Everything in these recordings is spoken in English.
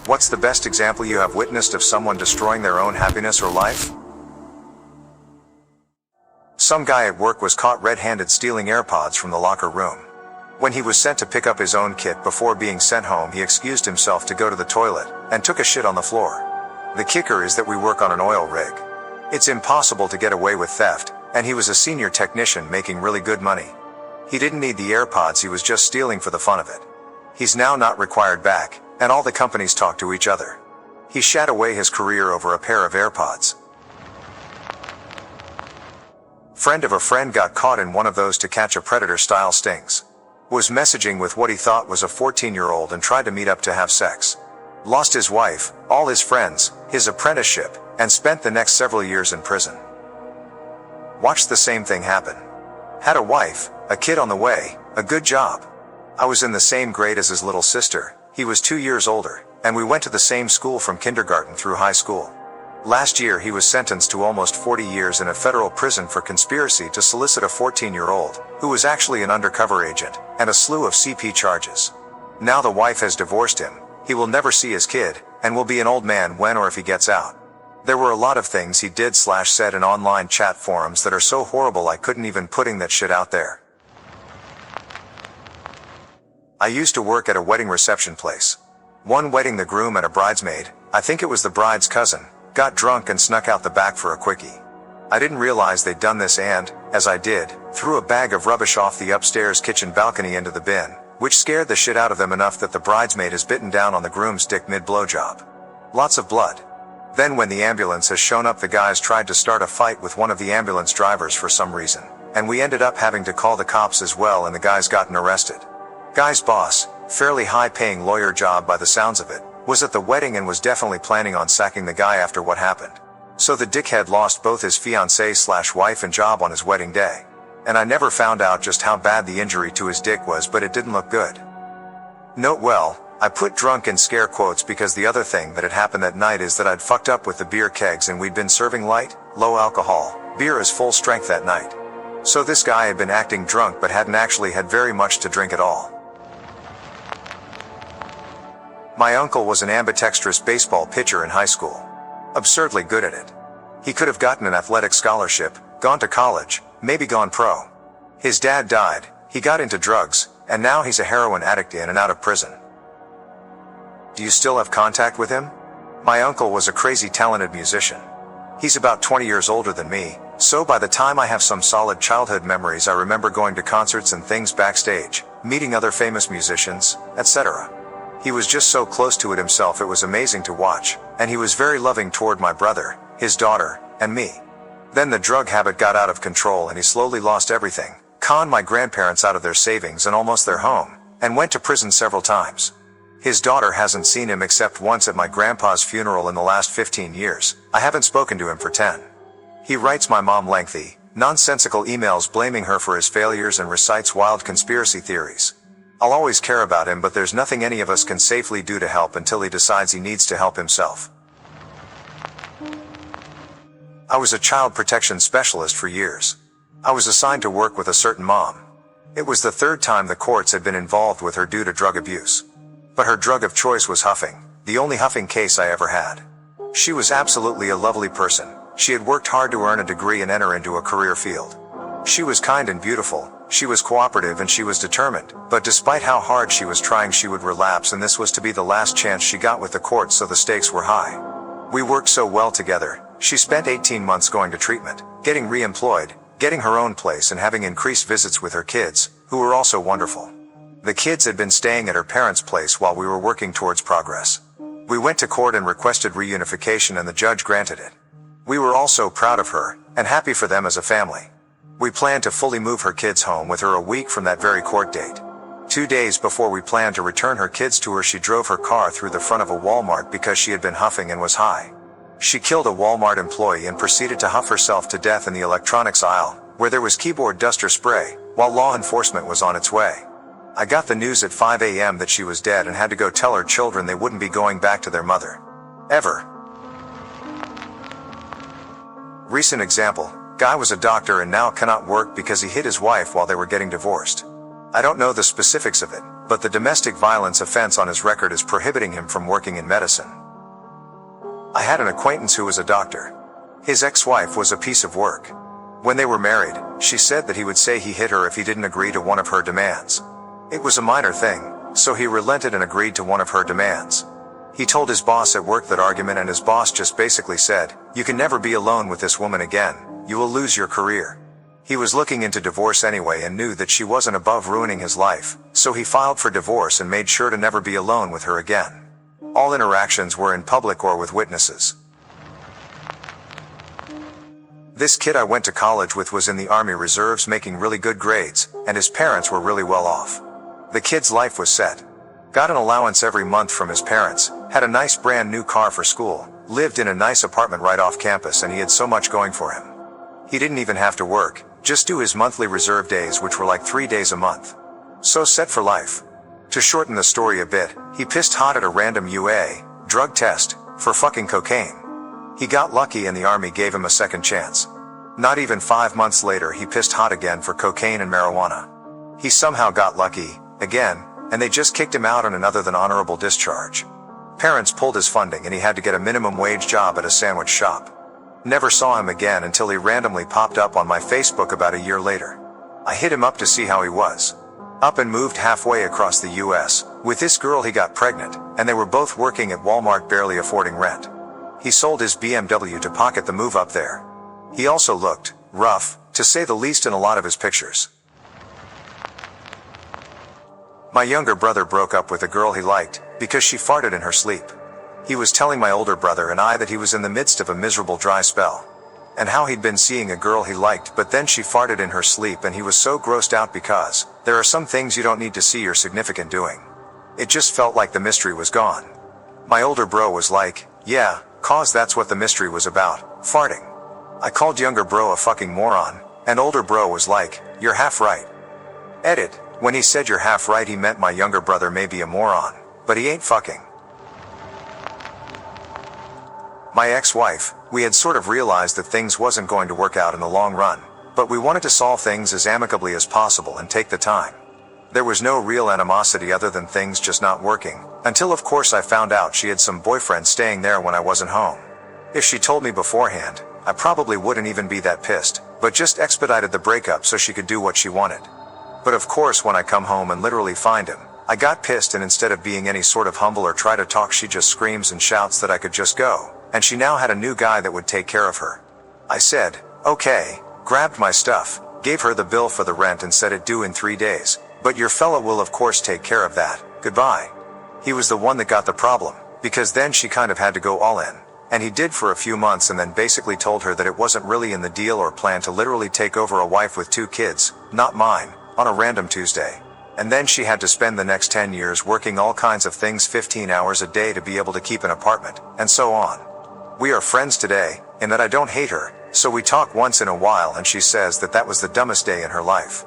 What's the best example you have witnessed of someone destroying their own happiness or life? Some guy at work was caught red-handed stealing AirPods from the locker room. When he was sent to pick up his own kit before being sent home, he excused himself to go to the toilet and took a shit on the floor. The kicker is that we work on an oil rig. It's impossible to get away with theft, and he was a senior technician making really good money. He didn't need the AirPods, he was just stealing for the fun of it. He's now not required back, and all the companies talk to each other. He shat away his career over a pair of AirPods. Friend of a friend got caught in one of those to catch a predator-style stings. Was messaging with what he thought was a 14-year-old and tried to meet up to have sex. Lost his wife, all his friends, his apprenticeship, and spent the next several years in prison. Watched the same thing happen. Had a wife, a kid on the way, a good job. I was in the same grade as his little sister, he was 2 years older, and we went to the same school from kindergarten through high school. Last year he was sentenced to almost 40 years in a federal prison for conspiracy to solicit a 14-year-old, who was actually an undercover agent, and a slew of CP charges. Now the wife has divorced him, he will never see his kid, and will be an old man when or if he gets out. There were a lot of things he did/said in online chat forums that are so horrible I couldn't even putting that shit out there. I used to work at a wedding reception place. One wedding, the groom and a bridesmaid, I think it was the bride's cousin, got drunk and snuck out the back for a quickie. I didn't realize they'd done this and, as I did, threw a bag of rubbish off the upstairs kitchen balcony into the bin, which scared the shit out of them enough that the bridesmaid is bitten down on the groom's dick mid-blowjob. Lots of blood. Then when the ambulance has shown up, the guys tried to start a fight with one of the ambulance drivers for some reason, and we ended up having to call the cops as well, and the guy's gotten arrested. Guy's boss, fairly high-paying lawyer job by the sounds of it, was at the wedding and was definitely planning on sacking the guy after what happened. So the dickhead lost both his fiancée/wife and job on his wedding day. And I never found out just how bad the injury to his dick was, but it didn't look good. Note well, I put drunk in scare quotes because the other thing that had happened that night is that I'd fucked up with the beer kegs and we'd been serving light, low alcohol, beer as full strength that night. So this guy had been acting drunk but hadn't actually had very much to drink at all. My uncle was an ambidextrous baseball pitcher in high school. Absurdly good at it. He could have gotten an athletic scholarship, gone to college, maybe gone pro. His dad died, he got into drugs, and now he's a heroin addict in and out of prison. Do you still have contact with him? My uncle was a crazy talented musician. He's about 20 years older than me, so by the time I have some solid childhood memories, I remember going to concerts and things backstage, meeting other famous musicians, etc. He was just so close to it himself, it was amazing to watch, and he was very loving toward my brother, his daughter, and me. Then the drug habit got out of control and he slowly lost everything, conned my grandparents out of their savings and almost their home, and went to prison several times. His daughter hasn't seen him except once at my grandpa's funeral in the last 15 years, I haven't spoken to him for 10. He writes my mom lengthy, nonsensical emails blaming her for his failures and recites wild conspiracy theories. I'll always care about him, but there's nothing any of us can safely do to help until he decides he needs to help himself. I was a child protection specialist for years. I was assigned to work with a certain mom. It was the third time the courts had been involved with her due to drug abuse. But her drug of choice was huffing, the only huffing case I ever had. She was absolutely a lovely person. She had worked hard to earn a degree and enter into a career field. She was kind and beautiful, she was cooperative and she was determined, but despite how hard she was trying, she would relapse, and this was to be the last chance she got with the courts, so the stakes were high. We worked so well together. She spent 18 months going to treatment, getting re-employed, getting her own place, and having increased visits with her kids, who were also wonderful. The kids had been staying at her parents' place while we were working towards progress. We went to court and requested reunification, and the judge granted it. We were all so proud of her, and happy for them as a family. We planned to fully move her kids home with her a week from that very court date. 2 days before we planned to return her kids to her, she drove her car through the front of a Walmart because she had been huffing and was high. She killed a Walmart employee and proceeded to huff herself to death in the electronics aisle, where there was keyboard duster spray, while law enforcement was on its way. I got the news at 5 a.m. that she was dead and had to go tell her children they wouldn't be going back to their mother. Ever. Recent example. Guy was a doctor and now cannot work because he hit his wife while they were getting divorced. I don't know the specifics of it, but the domestic violence offense on his record is prohibiting him from working in medicine. I had an acquaintance who was a doctor. His ex-wife was a piece of work. When they were married, she said that he would say he hit her if he didn't agree to one of her demands. It was a minor thing, so he relented and agreed to one of her demands. He told his boss at work that argument, and his boss just basically said, "You can never be alone with this woman again, you will lose your career." He was looking into divorce anyway and knew that she wasn't above ruining his life, so he filed for divorce and made sure to never be alone with her again. All interactions were in public or with witnesses. This kid I went to college with was in the Army Reserves making really good grades, and his parents were really well off. The kid's life was set. Got an allowance every month from his parents, had a nice brand new car for school, lived in a nice apartment right off campus, and he had so much going for him. He didn't even have to work, just do his monthly reserve days, which were like 3 days a month. So set for life. To shorten the story a bit, he pissed hot at a random UA drug test for fucking cocaine. He got lucky and the Army gave him a second chance. Not even 5 months later he pissed hot again for cocaine and marijuana. He somehow got lucky, again, and they just kicked him out on an other than honorable discharge. Parents pulled his funding and he had to get a minimum wage job at a sandwich shop. Never saw him again until he randomly popped up on my Facebook about a year later. I hit him up to see how he was. Up and moved halfway across the US. With this girl he got pregnant, and they were both working at Walmart barely affording rent. He sold his BMW to pocket the move up there. He also looked rough, to say the least, in a lot of his pictures. My younger brother broke up with a girl he liked, because she farted in her sleep. He was telling my older brother and I that he was in the midst of a miserable dry spell. And how he'd been seeing a girl he liked, but then she farted in her sleep and he was so grossed out because there are some things you don't need to see your significant doing. It just felt like the mystery was gone. My older bro was like, "Yeah, cause that's what the mystery was about, farting." I called younger bro a fucking moron, and older bro was like, "You're half right." Edit, when he said you're half right he meant my younger brother may be a moron, but he ain't fucking. My ex-wife, we had sort of realized that things wasn't going to work out in the long run, but we wanted to solve things as amicably as possible and take the time. There was no real animosity other than things just not working, until of course I found out she had some boyfriend staying there when I wasn't home. If she told me beforehand, I probably wouldn't even be that pissed, but just expedited the breakup so she could do what she wanted. But of course when I come home and literally find him, I got pissed, and instead of being any sort of humble or try to talk, she just screams and shouts that I could just go, and she now had a new guy that would take care of her. I said, "Okay," grabbed my stuff, gave her the bill for the rent and said it due in 3 days, "But your fella will of course take care of that, goodbye." He was the one that got the problem, because then she kind of had to go all in, and he did for a few months, and then basically told her that it wasn't really in the deal or plan to literally take over a wife with 2 kids, not mine, on a random Tuesday. And then she had to spend the next 10 years working all kinds of things 15 hours a day to be able to keep an apartment, and so on. We are friends today, in that I don't hate her, so we talk once in a while, and she says that that was the dumbest day in her life.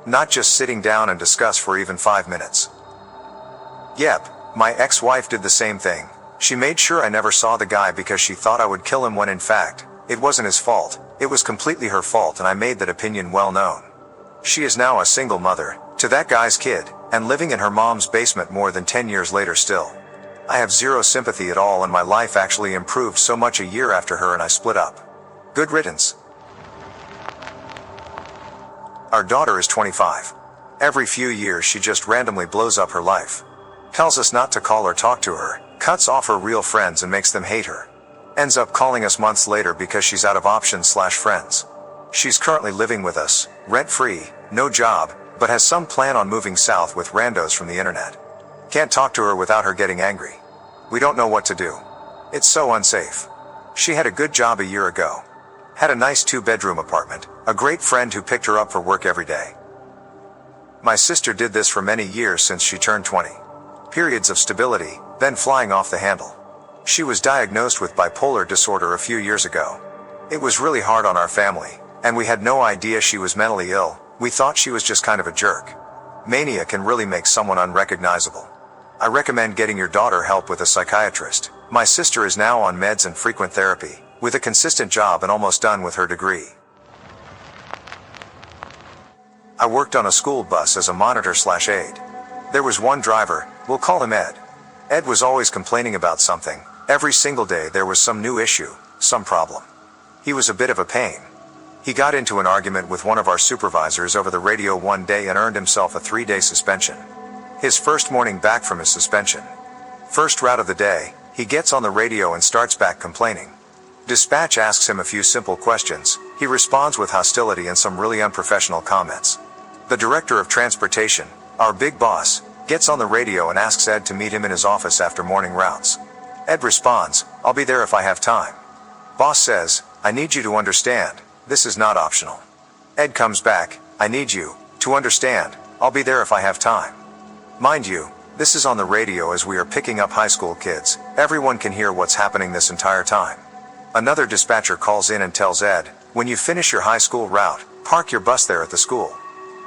Not just sitting down and discuss for even 5 minutes. Yep, my ex-wife did the same thing. She made sure I never saw the guy because she thought I would kill him, when in fact, it wasn't his fault, it was completely her fault, and I made that opinion well known. She is now a single mother, to that guy's kid, and living in her mom's basement more than 10 years later still. I have zero sympathy at all, and my life actually improved so much a year after her and I split up. Good riddance. Our daughter is 25. Every few years she just randomly blows up her life. Tells us not to call or talk to her, cuts off her real friends and makes them hate her. Ends up calling us months later because she's out of options/friends. She's currently living with us, rent-free, no job, but has some plan on moving south with randos from the internet. Can't talk to her without her getting angry. We don't know what to do. It's so unsafe. She had a good job a year ago. Had a nice 2-bedroom apartment, a great friend who picked her up for work every day. My sister did this for many years since she turned 20. Periods of stability, then flying off the handle. She was diagnosed with bipolar disorder a few years ago. It was really hard on our family, and we had no idea she was mentally ill. We thought she was just kind of a jerk. Mania can really make someone unrecognizable. I recommend getting your daughter help with a psychiatrist. My sister is now on meds and frequent therapy, with a consistent job and almost done with her degree. I worked on a school bus as a monitor/aide. There was one driver, we'll call him Ed. Ed was always complaining about something. Every single day there was some new issue, some problem. He was a bit of a pain. He got into an argument with one of our supervisors over the radio one day and earned himself a 3-day suspension. His first morning back from his suspension. First route of the day, he gets on the radio and starts back complaining. Dispatch asks him a few simple questions. He responds with hostility and some really unprofessional comments. The director of transportation, our big boss, gets on the radio and asks Ed to meet him in his office after morning routes. Ed responds, "I'll be there if I have time." Boss says, "I need you to understand, this is not optional." Ed comes back, "I need you to understand, I'll be there if I have time." Mind you, this is on the radio as we are picking up high school kids. Everyone can hear what's happening this entire time. Another dispatcher calls in and tells Ed, "When you finish your high school route, park your bus there at the school.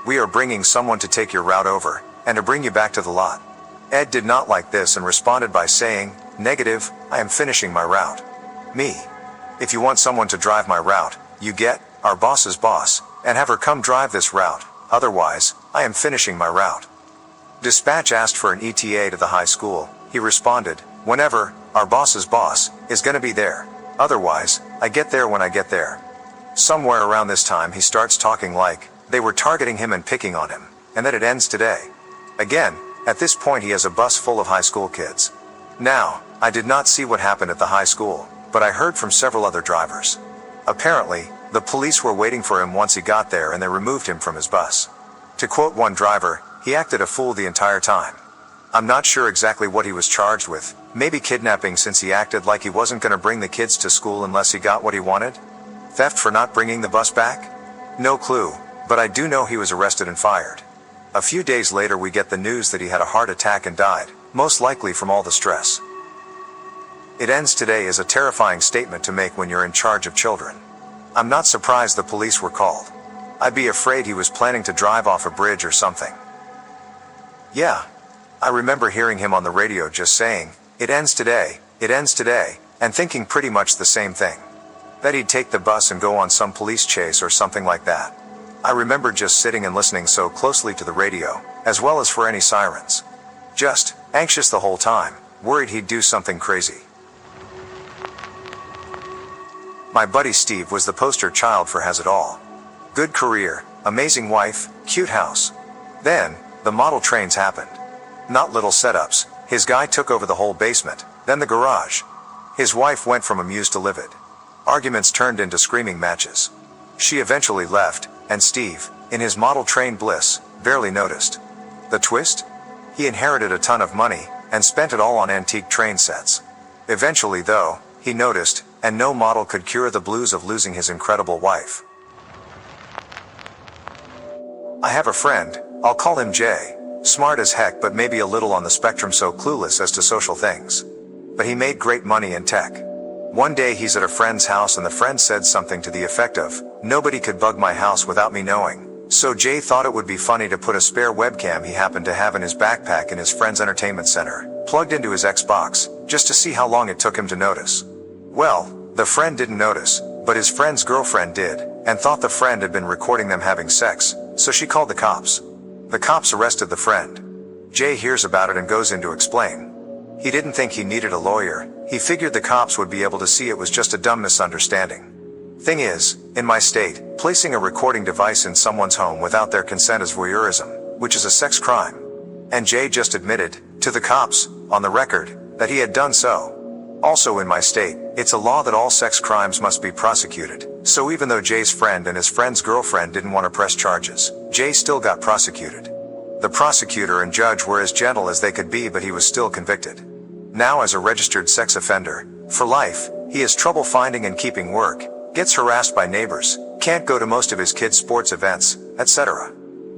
We are bringing someone to take your route over, and to bring you back to the lot." Ed did not like this and responded by saying, "Negative, I am finishing my route. Me. If you want someone to drive my route, you get our boss's boss, and have her come drive this route. Otherwise, I am finishing my route." Dispatch asked for an ETA to the high school. He responded, "Whenever our boss's boss is gonna be there. Otherwise, I get there when I get there." Somewhere around this time he starts talking like they were targeting him and picking on him, and that it ends today. Again, at this point he has a bus full of high school kids. Now, I did not see what happened at the high school, but I heard from several other drivers. Apparently, the police were waiting for him once he got there and they removed him from his bus. To quote one driver, he acted a fool the entire time. I'm not sure exactly what he was charged with, maybe kidnapping since he acted like he wasn't gonna bring the kids to school unless he got what he wanted? Theft for not bringing the bus back? No clue, but I do know he was arrested and fired. A few days later we get the news that he had a heart attack and died, most likely from all the stress. It ends today is a terrifying statement to make when you're in charge of children. I'm not surprised the police were called. I'd be afraid he was planning to drive off a bridge or something. Yeah. I remember hearing him on the radio just saying, it ends today, and thinking pretty much the same thing. That he'd take the bus and go on some police chase or something like that. I remember just sitting and listening so closely to the radio, as well as for any sirens. Just anxious the whole time, worried he'd do something crazy. My buddy Steve was the poster child for has it all. Good career, amazing wife, cute house. Then, the model trains happened. Not little setups, his guy took over the whole basement, then the garage. His wife went from amused to livid. Arguments turned into screaming matches. She eventually left, and Steve, in his model train bliss, barely noticed. The twist? He inherited a ton of money, and spent it all on antique train sets. Eventually though, he noticed, and no model could cure the blues of losing his incredible wife. I have a friend, I'll call him Jay. Smart as heck but maybe a little on the spectrum, so clueless as to social things. But he made great money in tech. One day he's at a friend's house and the friend said something to the effect of, "Nobody could bug my house without me knowing." So Jay thought it would be funny to put a spare webcam he happened to have in his backpack in his friend's entertainment center, plugged into his Xbox, just to see how long it took him to notice. Well, the friend didn't notice, but his friend's girlfriend did, and thought the friend had been recording them having sex, so she called the cops. The cops arrested the friend. Jay hears about it and goes in to explain. He didn't think he needed a lawyer, he figured the cops would be able to see it was just a dumb misunderstanding. Thing is, in my state, placing a recording device in someone's home without their consent is voyeurism, which is a sex crime. And Jay just admitted, to the cops, on the record, that he had done so. Also in my state, it's a law that all sex crimes must be prosecuted, so even though Jay's friend and his friend's girlfriend didn't want to press charges, Jay still got prosecuted. The prosecutor and judge were as gentle as they could be, but he was still convicted. Now as a registered sex offender, for life, he has trouble finding and keeping work, gets harassed by neighbors, can't go to most of his kids' sports events, etc.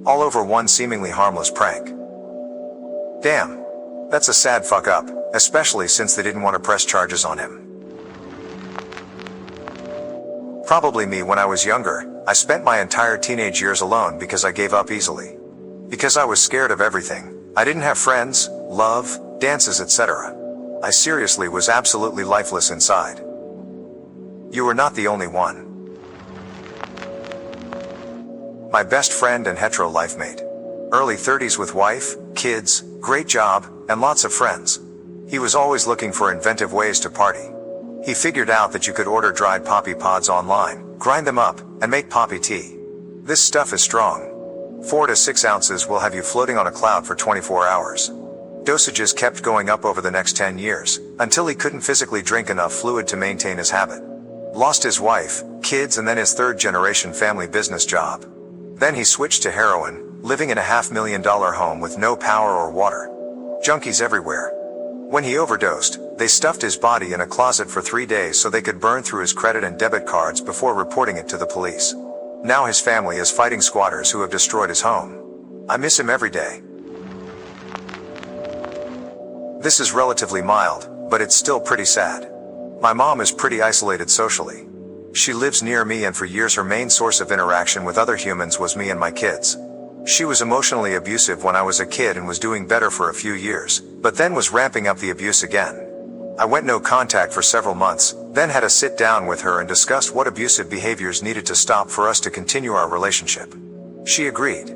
All over one seemingly harmless prank. Damn. That's a sad fuck up, especially since they didn't want to press charges on him. Probably me when I was younger, I spent my entire teenage years alone because I gave up easily. Because I was scared of everything. I didn't have friends, love, dances, etc. I seriously was absolutely lifeless inside. You were not the only one. My best friend and hetero life mate. Early 30s with wife, kids, great job, and lots of friends. He was always looking for inventive ways to party. He figured out that you could order dried poppy pods online, grind them up, and make poppy tea. This stuff is strong. 4 to 6 ounces will have you floating on a cloud for 24 hours. Dosages kept going up over the next 10 years, until he couldn't physically drink enough fluid to maintain his habit. Lost his wife, kids, and then his third-generation family business job. Then he switched to heroin, living in a $500,000 home with no power or water. Junkies everywhere. When he overdosed, they stuffed his body in a closet for 3 days so they could burn through his credit and debit cards before reporting it to the police. Now his family is fighting squatters who have destroyed his home. I miss him every day. This is relatively mild, but it's still pretty sad. My mom is pretty isolated socially. She lives near me, and for years her main source of interaction with other humans was me and my kids. She was emotionally abusive when I was a kid and was doing better for a few years, but then was ramping up the abuse again. I went no contact for several months, then had a sit down with her and discussed what abusive behaviors needed to stop for us to continue our relationship. She agreed.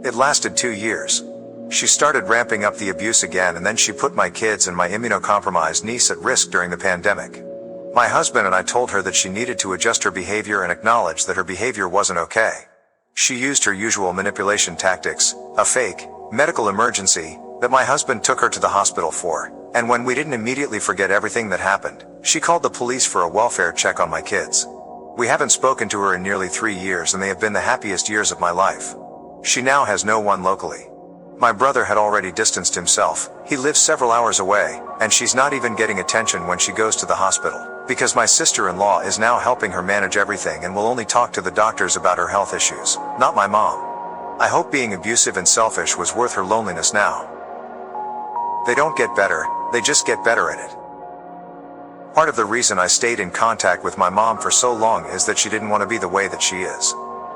It lasted 2 years. She started ramping up the abuse again, and then she put my kids and my immunocompromised niece at risk during the pandemic. My husband and I told her that she needed to adjust her behavior and acknowledge that her behavior wasn't okay. She used her usual manipulation tactics, a fake medical emergency that my husband took her to the hospital for, and when we didn't immediately forget everything that happened, she called the police for a welfare check on my kids. We haven't spoken to her in nearly 3 years, and they have been the happiest years of my life. She now has no one locally. My brother had already distanced himself. He lives several hours away, and she's not even getting attention when she goes to the hospital, because my sister-in-law is now helping her manage everything and will only talk to the doctors about her health issues, not my mom. I hope being abusive and selfish was worth her loneliness now. They don't get better, they just get better at it. Part of the reason I stayed in contact with my mom for so long is that she didn't want to be the way that she is.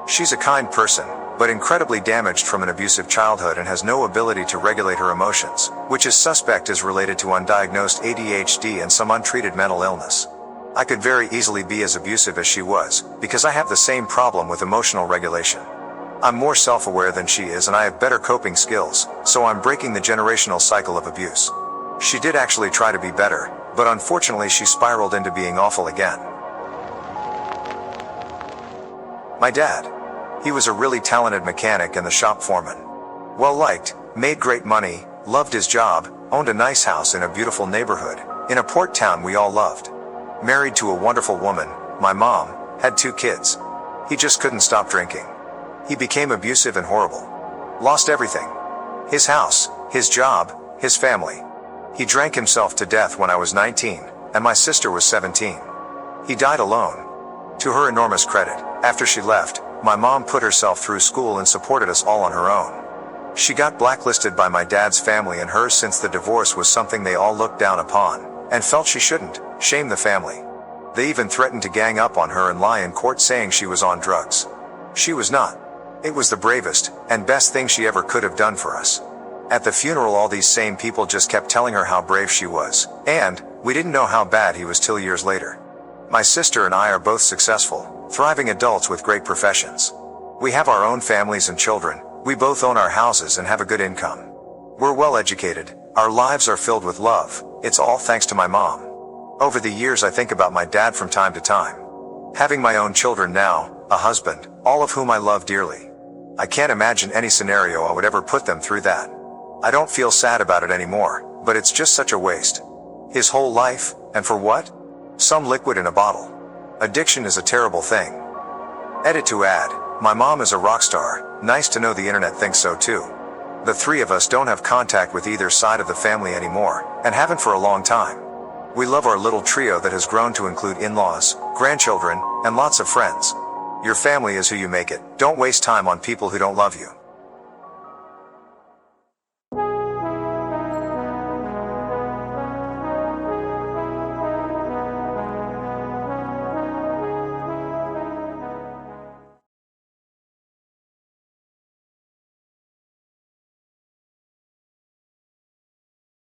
She's a kind person, but incredibly damaged from an abusive childhood and has no ability to regulate her emotions, which is suspect is related to undiagnosed ADHD and some untreated mental illness. I could very easily be as abusive as she was, because I have the same problem with emotional regulation. I'm more self-aware than she is, and I have better coping skills, so I'm breaking the generational cycle of abuse. She did actually try to be better, but unfortunately she spiraled into being awful again. My dad. He was a really talented mechanic and the shop foreman. Well liked, made great money, loved his job, owned a nice house in a beautiful neighborhood, in a port town we all loved. Married to a wonderful woman, my mom, had 2 kids. He just couldn't stop drinking. He became abusive and horrible. Lost everything. His house, his job, his family. He drank himself to death when I was 19, and my sister was 17. He died alone. To her enormous credit, after she left, my mom put herself through school and supported us all on her own. She got blacklisted by my dad's family and hers since the divorce was something they all looked down upon, and felt she shouldn't shame the family. They even threatened to gang up on her and lie in court saying she was on drugs. She was not. It was the bravest and best thing she ever could have done for us. At the funeral, all these same people just kept telling her how brave she was, and we didn't know how bad he was till years later. My sister and I are both successful, thriving adults with great professions. We have our own families and children, we both own our houses and have a good income. We're well educated, our lives are filled with love, it's all thanks to my mom. Over the years I think about my dad from time to time. Having my own children now, a husband, all of whom I love dearly. I can't imagine any scenario I would ever put them through that. I don't feel sad about it anymore, but it's just such a waste. His whole life, and for what? Some liquid in a bottle. Addiction is a terrible thing. Edit to add, my mom is a rock star, nice to know the internet thinks so too. The 3 of us don't have contact with either side of the family anymore, and haven't for a long time. We love our little trio that has grown to include in-laws, grandchildren, and lots of friends. Your family is who you make it. Don't waste time on people who don't love you.